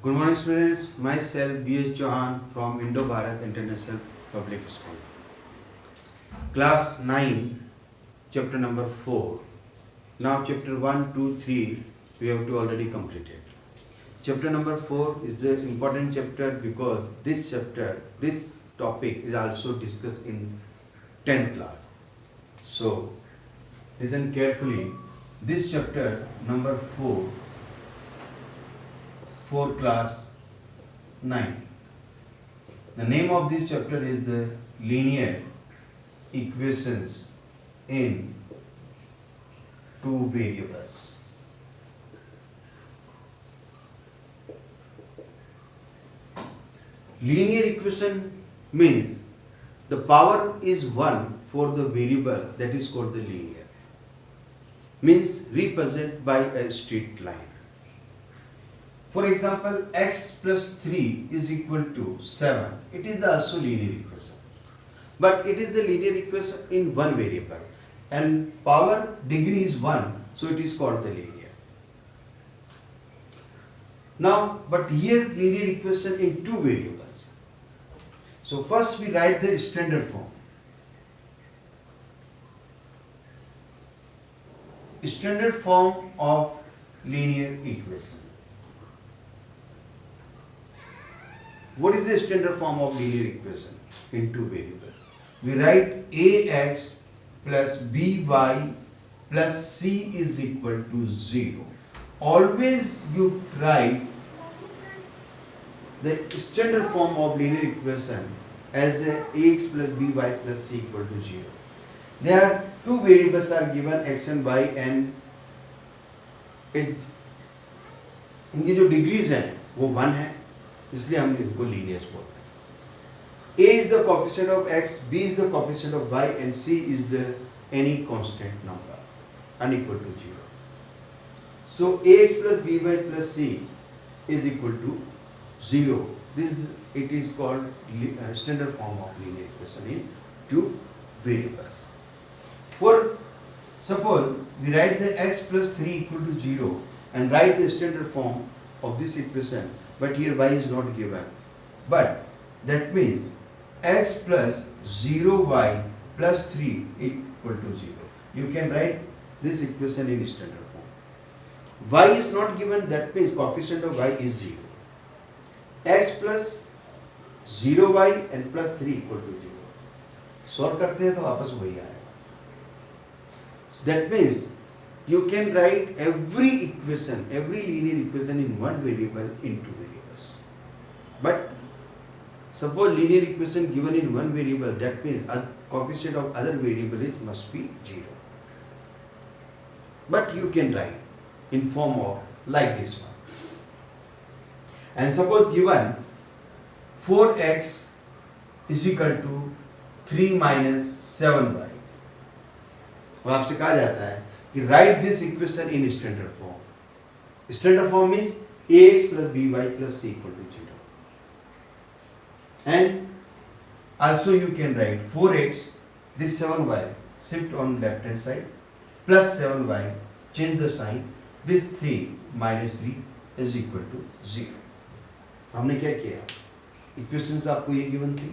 Good morning students, myself B.H. Chauhan from Indo-Bharat International Public School. Class 9, chapter number 4. Now chapter 1, 2, 3 we have to already completed. Chapter number 4 is the important chapter because this topic is also discussed in 10th class. So listen carefully, this chapter number 4 for class 9. The name of this chapter is the linear equations in two variables. Linear equation means the power is 1 for the variable that is called the linear. Means represented by a straight line. For example, x plus 3 is equal to 7. It is also linear equation. But it is the linear equation in one variable. And power degree is 1. So it is called the linear. Now, but here linear equation in two variables. So first we write the standard form. Standard form of linear equation. What is the standard form of linear equation in two variables? We write ax plus by plus c is equal to 0. Always you write the standard form of linear equation as ax plus by plus c equal to 0. There are two variables are given x and y and इनकी जो degrees हैं वो 1 है, इसलिए हम इसको लीनियर्स बोलते हैं. A is the coefficient of x, B is the coefficient of y and C is the any constant number unequal to 0. So ax plus by plus c is equal to 0. It is called standard form of linear equation in two variables. For suppose we write the x plus 3 equal to 0 and write the standard form of this equation, but here y is not given. But that means x plus 0y plus 3 equal to 0. You can write this equation in standard form. Y is not given, that means coefficient of y is 0. x plus 0y and plus 3 equal to 0. Solve करते हैं तो वापस वही आएगा. That means you can write every equation, every linear equation in one variable in two variables. But suppose linear equation given in one variable, that means coefficient of other variable must be 0. But you can write in form of like this one. And suppose given 4x is equal to 3 minus 7y. और आपसे कहा जाता है कि write this equation in standard form. Standard form is ax plus by plus c equal to 0. And also you can write 4x, this 7y, shift on left hand side, plus 7y, change the sign, this 3 minus 3 is equal to 0. हमने क्या किया? Equations आपको ये given थी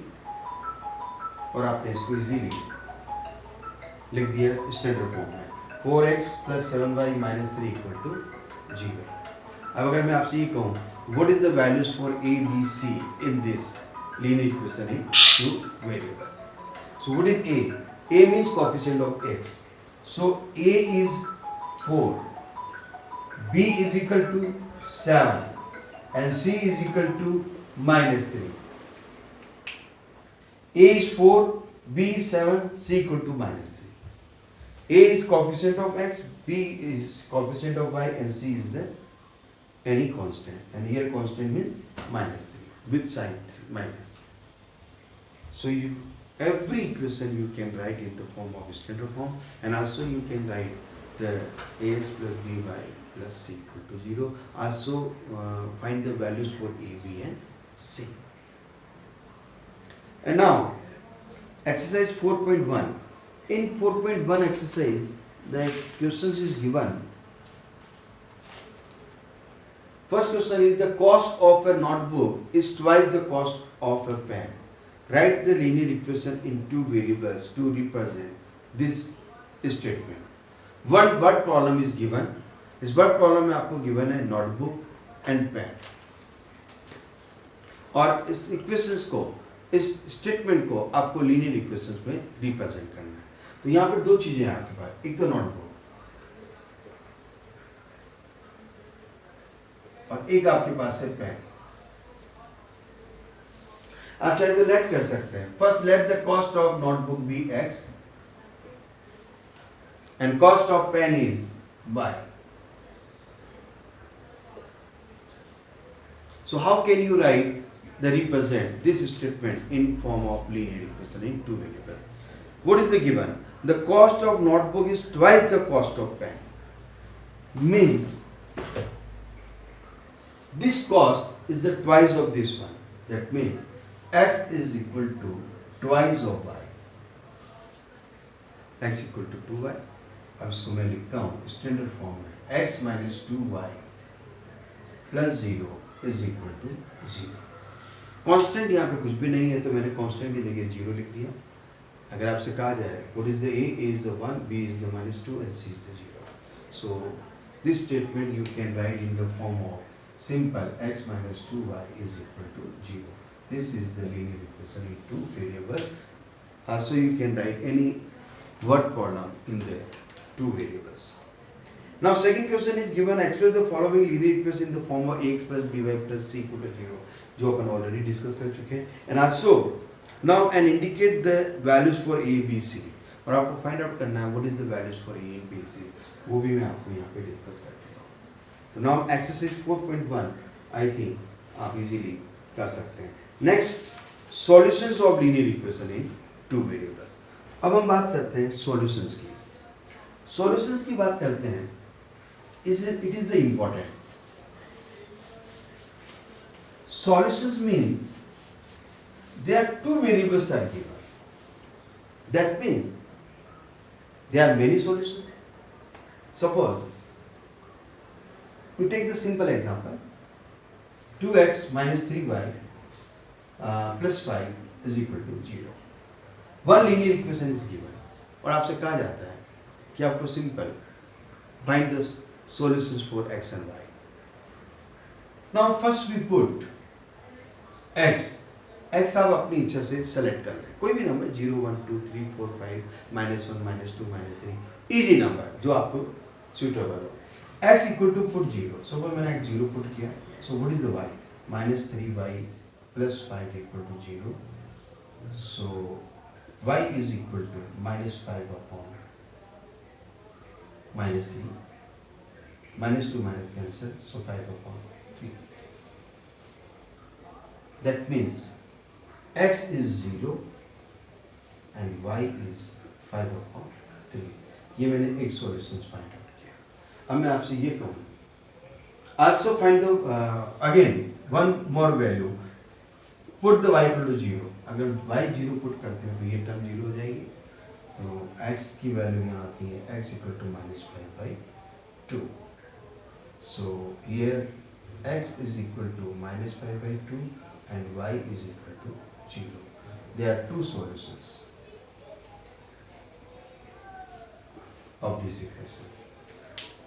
और आपने इसको easily लिख दिया स्टैंडर्ड फॉर्म में 4x plus 7y minus 3 equal to 0. अब अगर मैं आपसे ये कहूँ what is the values for a, b, c in this linear equation in two variable. So what is a? A means coefficient of x. So a is 4, b is equal to 7 and c is equal to minus 3. A is 4, b is 7, c equal to minus 3. A is coefficient of x, b is coefficient of y and c is the any constant. And here constant means minus 3 with sign 3 minus. So every equation you can write in the form of standard form, and also you can write the ax plus by plus c equal to 0. Also find the values for a, b and c. And now exercise 4.1. In 4.1 exercise, the questions is given First question is the cost of a notebook is twice the cost of a pen. Write the linear equation in two variables to represent this statement. One word problem is given. इस word problem में आपको given है notebook and pen. और इस equations को, इस statement को आपको linear equations में represent करना है. तो यहाँ पर दो चीजें हैं आपके पास. एक तो notebook और एक आपके पास है पेन. आप चाहे तो लेट कर सकते हैं. First let the cost of notebook be X and cost of pen is Y. So how can you write the represent this statement in form of linear equation in two variable. What is the given? The cost of notebook is twice the cost of pen. Means this cost is the twice of this one. That means x is equal to twice of y. x equal to 2y. अब इसको मैं लिखता हूँ standard form में. x minus 2y plus 0 is equal to 0. Constant यहाँ पे कुछ भी नहीं है तो मैंने कांस्टेंट की जगह 0 लिख दिया. अगर आपसे कहा जाए what is the a is the 1, b is the minus 2 and c is the 0. So this statement you can write in the form of simple x minus 2y is equal to 0. This is the linear equation in two variable. So you can write any word problem in the two variables. Now second question is given express the following linear equation in the form of ax plus by plus c equal to 0. जो अपन already discuss कर चुके हैं. And also now and indicate the values for a, b, c. और आपको find out करना है what is the values for a and b, c. वो भी मैं आपको यहाँ पे discuss करता हूँ. तो नाउ एक्सरसाइज 4.1 आई थिंक आप इजीली कर सकते हैं. Next solutions of linear equation in two variable. अब हम बात करते हैं सॉल्यूशंस की. सॉल्यूशंस की बात करते हैं. It is the important. Solutions means there are two variables are given. That means there are many solutions. Suppose we take the simple example, 2x minus 3y plus 5 is equal to 0. One linear equation is given और आपसे कहा जाता है कि आपको simple find the solutions for x and y. Now first we put x. x आप अपनी इच्छा से सेलेक्ट कर लें, कोई भी नंबर 0, 1, 2, 3, 4, 5, -1, -2, -3, इजी नंबर जो आपको सुटेबल हो. x equal to put 0. Suppose मैंने x 0 पुट किया, so what is the y? -3y plus 5 equal to 0. So y is equal to -5 upon -3. -2 minus cancel, so 5 upon 3. That means x is 0 and y is 5 upon 3. ये मैंने एक solution find out किया. अब मैं आपसे ये कहूँ, also find the again one more value, put the y equal to 0. अगर y 0 पुट करते हैं तो ये टर्म 0 हो जाएगी. तो x की वैल्यू यहाँ आती है x equal to -5/2. So here x is equal to -5/2 and y is equal to 0. There are two solutions of this equation.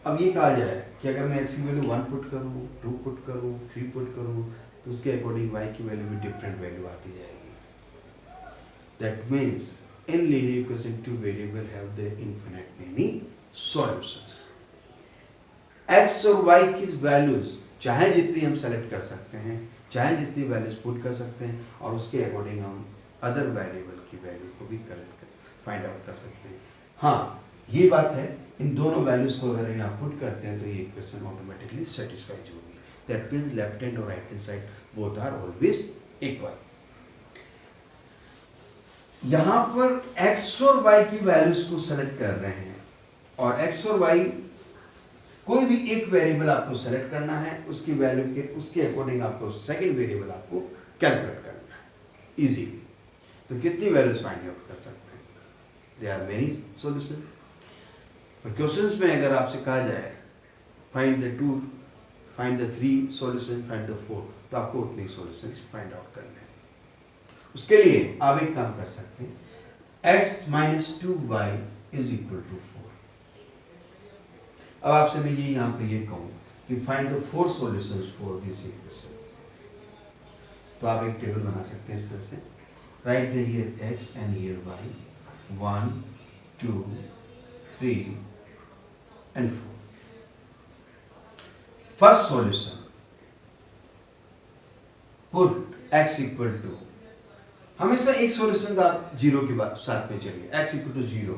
अब ये कहा जाए कि अगर मैं x की वैल्यू 1 पुट करूँ, 2 पुट करूँ, 3 पुट करूँ, तो उसके अकॉर्डिंग y की वैल्यू भी डिफरेंट वैल्यू आती जाएगी. That means in linear equation two variable have the infinite many solutions. x और y की वैल्यूज चाहे जितनी हम सेलेक्ट कर सकते हैं, चाहे जितनी वैल्यूज पुट कर सकते हैं, और उसके अकॉर्डिंग हम अदर वेरिएबल की वैल्यू को भी फाइंड आउट कर सकते हैं. हाँ, ये बात है, इन दोनों वैल्यूज को अगर यहाँ पुट करते हैं तो ये इक्वेशन ऑटोमेटिकली सेटिस्फाइज होगी. दैट मीन्स लेफ्ट हैंड और right hand side both are always equal. यहाँ पर x और y की वैल्यूज को सेलेक्ट कर रहे हैं, और x और y कोई भी एक वेरिएबल आपको सेलेक्ट करना है, उसकी वैल्यू के उसके अकॉर्डिंग आपको सेकंड वेरिएबल आपको कैलकुलेट करना है इजीली. तो कितनी वैल्यूज फाइंड आउट कर सकते हैं? There are many solution. पर क्वेश्चंस में अगर आपसे कहा जाए find the to find the 3 solution, find the 4, तो आपको उतने सॉल्यूशन फाइंड आउट करने हैं। उसके लिए आप एक काम कर सकते हैं, x minus 2y is equal to 4। अब आपसे मैं ये यहाँ पे ये कहूँ कि find the 4 solutions for this equation, तो आप एक टेबल बना सकते हैं इस तरह से, right the here x and here y, 1 2 3 and 4. First solution, put x equal to, हमेशा एक सॉल्यूशन का जीरो के बाद साथ में चलिए, x equal to 0,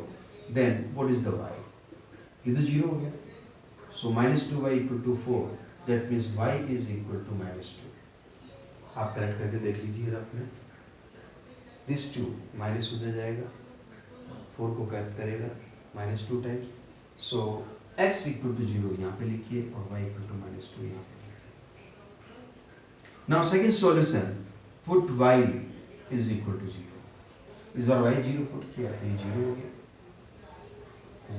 then what is the y? ये तो 0 हो गया, so minus 2y equal to 4, that means y is equal to minus 2. आप करेक्ट करके देख लीजिए रफ में, this 2 माइनस हो जाएगा, 4 को करेक्ट करेगा minus 2 times, so x equal to 0 यहाँ पे लिखिए और y equal to minus 2 यहाँ पे लिखिए। Now second solution, put y is equal to 0. इस बार y 0 पुट किया तो ये 0 हो गया।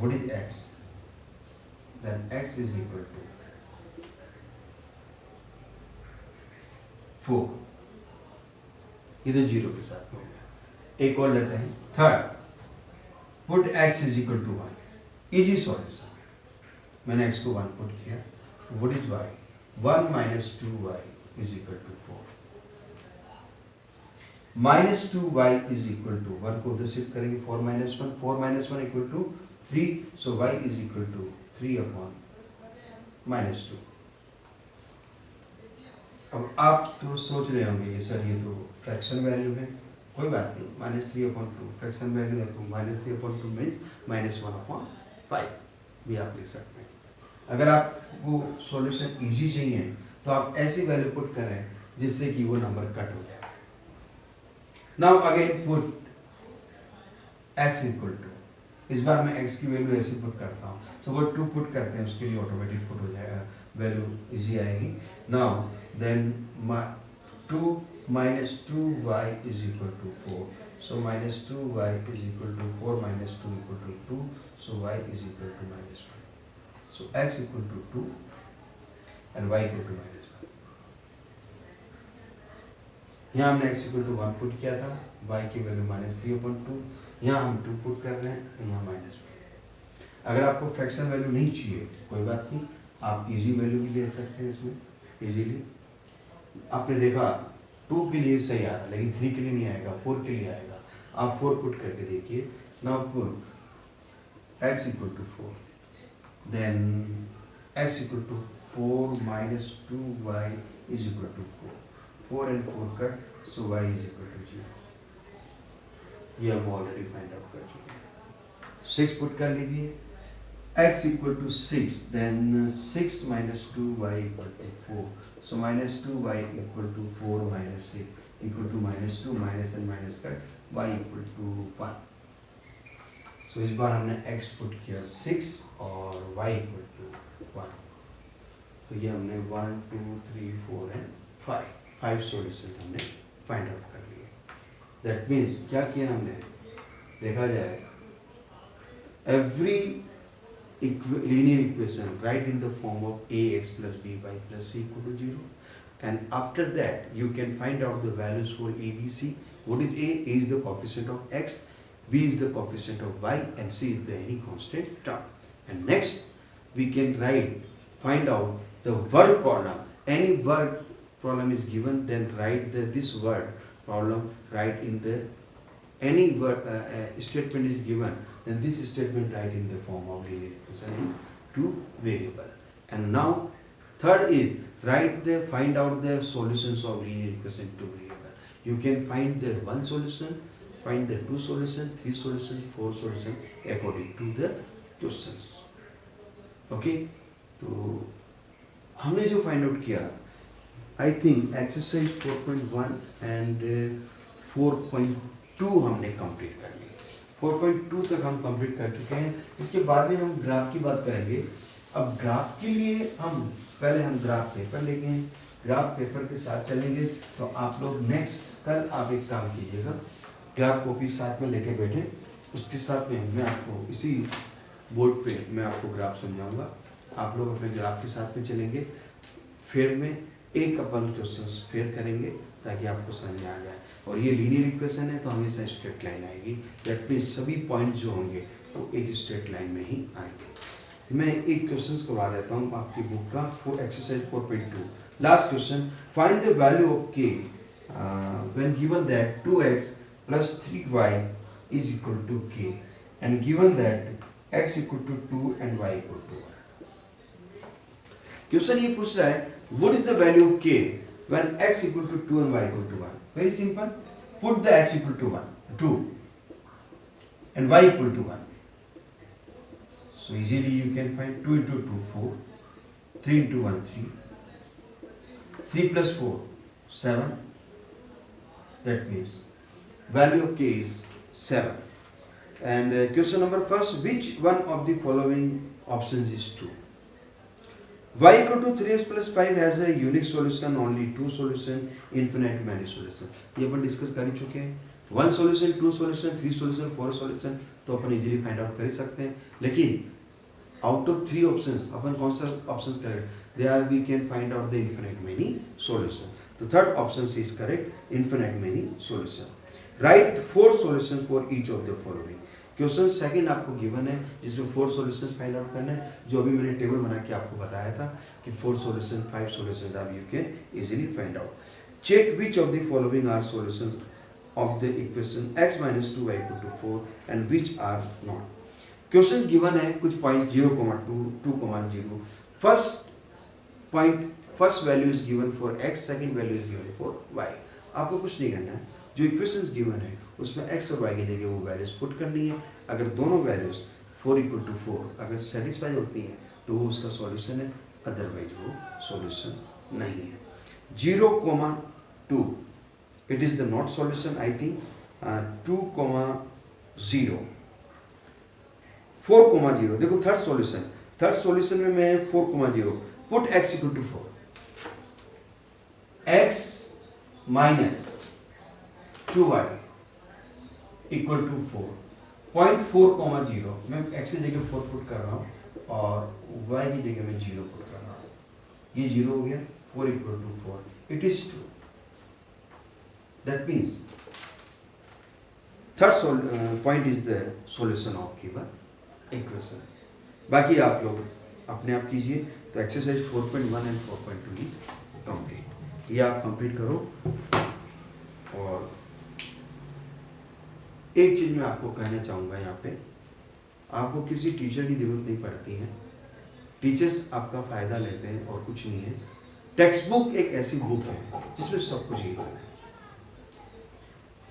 What is x? Then x is equal to 4. ये तो 0 के साथ हो गया। एक और लेते हैं, third, put x is equal to 1. Easy solution, मैंने x को 1 पुट किया, what is y? 1 minus 2y is equal to 4. minus 2y is equal to 1 को उधर शिफ्ट करेंगे, 4 minus 1, 4 minus 1 equal to 3, so y is equal to 3 upon minus 2. अब आप तो सोच रहे होंगे कि सर ये तो फ्रैक्शन वैल्यू है, कोई बात नहीं, minus 3 upon 2 फ्रैक्शन वैल्यू है, तो minus 3 upon 2 means minus 1 upon 5 भी आप लिख सकते हैं। अगर आपको सॉल्यूशन इजी चाहिए तो आप ऐसी वैल्यू पुट करें जिससे कि वो नंबर कट हो जाए। Now again put x equal to, इस बार मैं x की वैल्यू ऐसे पुट करता हूँ, सो वो 2 पुट करते हैं, उसके लिए ऑटोमेटिक पुट हो जाएगा, वैल्यू इजी आएगी। Now then 2 minus 2y is equal to 4, so minus 2y is equal to 4 minus 2 equal to 2, so y is equal to minus 1, so x equal to 2 and y equal to minus 1. यहाँ हमने x equal to 1 put किया था, y की value minus 3/2, यहाँ हम 2 put कर रहे हैं, यहाँ minus 1। अगर आपको फ्रैक्शन वैल्यू नहीं चाहिए कोई बात नहीं, आप इजी वैल्यू भी ले सकते हैं इसमें इजीली। आपने देखा 2 के लिए सही आ रहा है, लेकिन 3 के लिए नहीं आएगा, 4 के लिए आएगा, आप 4 पुट करके देखिए। Now put x equal to 4, then x equal to 4 minus 2y is equal to 4, 4 and 4 cut, so y is equal to 0। ये हम ऑलरेडी फाइंड आउट कर चुके हैं। 6 पुट कर लीजिए, x equal to 6, then 6 minus 2y equal to 4, so minus 2y equal to 4 minus 6 equal to minus 2, minus and minus cut, y equal to 1। so इस बार हमने x put किया 6 और y equal to 1, तो ये हमने 1 2 3 4 and 5 solutions हमने find out कर लिए। दैट मीन्स क्या किया हमने, देखा जाए every linear equation write in the form of ax plus by plus c equal to 0, and after that you can find out the values for a, b, c. What is a? A is the coefficient of x, b is the coefficient of y, and c is the any constant term. And next we can find out the word problem. Any word problem is given, then write this word problem, write in the any word statement is given, then this statement write in the form of linear equation to variable. And now third is find out the solutions of linear equation to variable. You can find the 1 solution, find the 2 solutions, 3 solutions, 4 solutions according to the questions. Okay, तो हमने जो find out किया, I think exercise 4.1 and 4.2 हमने complete कर ली। 4.2 तक हम complete कर चुके हैं। इसके बाद में हम ग्राफ की बात करेंगे। अब ग्राफ के लिए हम ग्राफ पेपर लेके हैं, ग्राफ पेपर के साथ चलेंगे। तो आप लोग नेक्स्ट कल आप एक काम कीजिएगा, ग्राफ कॉपी साथ में लेके बैठे, उसके साथ में मैं आपको इसी बोर्ड पे मैं आपको ग्राफ समझाऊंगा। आप लोग अपने ग्राफ के साथ में चलेंगे। फेयर में एक अपन क्वेश्चंस फेयर करेंगे ताकि आपको समझ में आ जाए। और ये लीनियर इक्वेशन है तो हमेशा स्ट्रेट लाइन आएगी, दैट मीन्स सभी पॉइंट जो होंगे वो एक स्ट्रेट लाइन में ही आएंगे। मैं एक क्वेश्चन करवा देता हूँ आपकी बुक का, for exercise 4.2 last question, find the value of k when given that 2x plus 3y is equal to k and given that x equal to 2 and y equal to 1। Question ये पूछ रहा है what is the value of k when x equal to 2 and y equal to 1। very simple, put the x equal to 1 2 and y equal to 1, so easily you can find 2 into 2 4, 3 into 1 3, 3 plus 4 7, that means value of k is 7। and question number first, which one of the following options is true? y equal to 3x plus 5 has a unique solution, only two solution, infinite many solution। ये अपन discuss कर ही चुके हैं, 1 solution 2 solution 3 solution 4 solution तो अपन easily find out कर ही सकते हैं। लेकिन out of 3 options अपन कौन सा ऑप्शंस करें, they are we can find out the infinite many solution. तो third option is correct, infinite many solution. Write 4 solution for each of the following. Question second आपको given है जिसमें 4 solutions find out करना है, जो अभी मैंने टेबल बना के आपको बताया था कि 4 सॉल्यूशन 5 सॉल्यूशंस आप you can easily find out. Check which of the following are solutions of the equation x minus 2y equal to 4 and which are not। Question given है कुछ point 0,2 2,0। First point first value is given for x, second value is given for y। आपको कुछ नहीं करना है, जो equations given है उसमें x और y की जगह वो वैल्यूज पुट करनी है। अगर दोनों वैल्यूज 4 equal to 4 अगर सेटिस्फाई होती हैं तो वो उसका सॉल्यूशन है, अदरवाइज वो सॉल्यूशन नहीं है। 0,2 it is the not solution, I think 2,0 4,0 देखो थर्ड सॉल्यूशन में मैं 4,0 put x equal to 4, x minus 2y equal to 4, 0.4,0 मैं x की जगह 4 पुट कर रहा हूँ और y की जगह मैं 0 पुट कर रहा हूँ, ये 0 हो गया, 4 equal to 4, it is true। That means third point is the solution of given equation। बाकी आप लोग अपने आप कीजिए। तो एक्सरसाइज 4.1 एंड 4.2 इज कंप्लीट, ये आप कंप्लीट करो। और एक चीज मैं आपको कहना चाहूँगा, यहाँ पे आपको किसी टीचर की जरूरत नहीं पड़ती है, टीचर्स आपका फायदा लेते हैं और कुछ नहीं है। टेक्स्ट बुक एक ऐसी बुक है जिसमें सब कुछ लिखा है,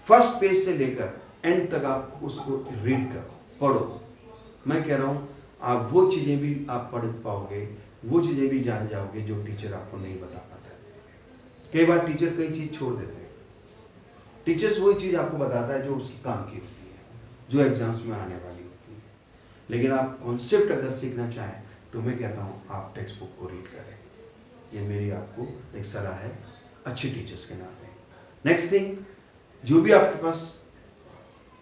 फर्स्ट पेज से लेकर एंड तक आप उसको रीड करो, पढ़ो। मैं कह रहा हूँ आप वो चीज़ें भी आप पढ़ पाओगे, वो चीज़ें भी जान जाओगे जो टीचर आपको नहीं बता पाता है। कई बार टीचर कई चीज़ छोड़ देते हैं, टीचर्स वही चीज़ आपको बताता है जो उसकी काम की होती है, जो एग्जाम्स में आने वाली होती है। लेकिन आप कॉन्सेप्ट अगर सीखना चाहें तो मैं कहता हूँ आप टेक्स्ट बुक को रीड करें, ये मेरी आपको एक सलाह है अच्छे टीचर्स के नाते। नेक्स्ट थिंग, जो भी आपके पास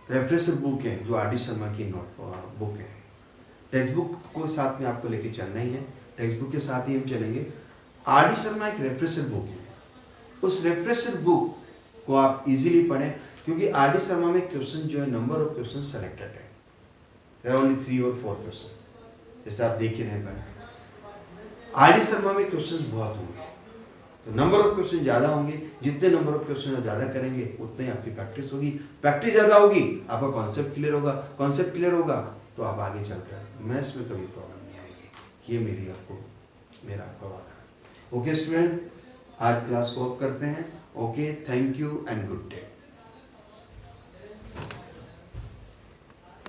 रेफरेंसर बुक है, जो आर डी शर्मा की नोट बुक है, टेक्स्ट बुक को साथ में आपको लेके चलना ही है, टेक्स्ट बुक के साथ ही हम चलेंगे। आर डी शर्मा एक रेफरेंसर बुक है, उस रेफरेंसर बुक को आप इजीली पढ़ें, क्योंकि आर डी शर्मा में क्वेश्चन जो है नंबर ऑफ क्वेश्चन सेलेक्टेड है, देयर आर ओनली 3 और 4 क्वेश्चन, जैसे आप देख ही रहे हैं। आर डी शर्मा में क्वेश्चन बहुत होंगे, तो नंबर ऑफ क्वेश्चन ज़्यादा होंगे, जितने नंबर ऑफ क्वेश्चन ज़्यादा करेंगे उतने आपकी प्रैक्टिस होगी, प्रैक्टिस ज़्यादा होगी आपका कॉन्सेप्ट क्लियर होगा, कॉन्सेप्ट क्लियर होगा तो आप आगे चलकर मैथ्स में कभी प्रॉब्लम नहीं आएगी। ये मेरा आपका वादा है। ओके स्टूडेंट, आज क्लास को ऑफ करते हैं। Okay, thank you and good day.